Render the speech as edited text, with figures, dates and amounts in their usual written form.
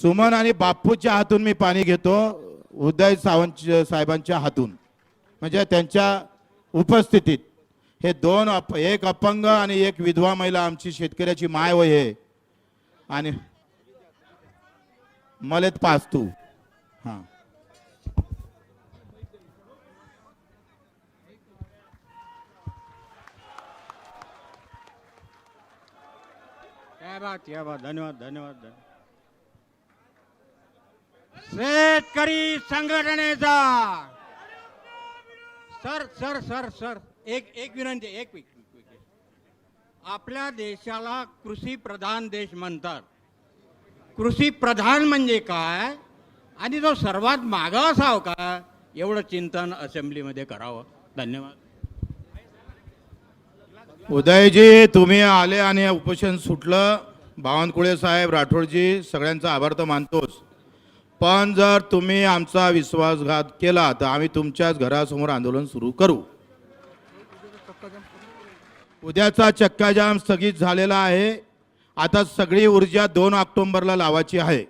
सुमन आणि बापूच्या हातून मी पाणी घेतो, उदय सावंत साहेबांच्या हातून, म्हणजे त्यांच्या उपस्थितीत. हे दोन एक अपंग आणि एक विधवा महिला आमची शेतकऱ्याची माय होय हे. आणि मलेत पाच तू हां क्या बात धन्यवाद धन्यवाद. शेतकरी संघटनेचा सर सर सर सर एक विनंती एक आपल्या देशाला कृषी प्रधान देश म्हणतात. कृषी प्रधान म्हणजे काय आणि तो सर्वात मागास असावा का, एवढं चिंतन असेंब्लीमध्ये करावं. धन्यवाद. उदयजी तुम्ही आले आणि उपोषण सुटलं. बावनकुळे साहेब, राठोडजी सगळ्यांचा आभार तर मानतोच, पण जर तुम्ही आमचा विश्वासघात केला तर आम्ही तुमच्याच घरासमोर आंदोलन सुरू करू. उद्याचा चक्काजाम स्थगित झालेला आहे. आता सगळी ऊर्जा 2 ऑक्टोबरला लावायची आहे.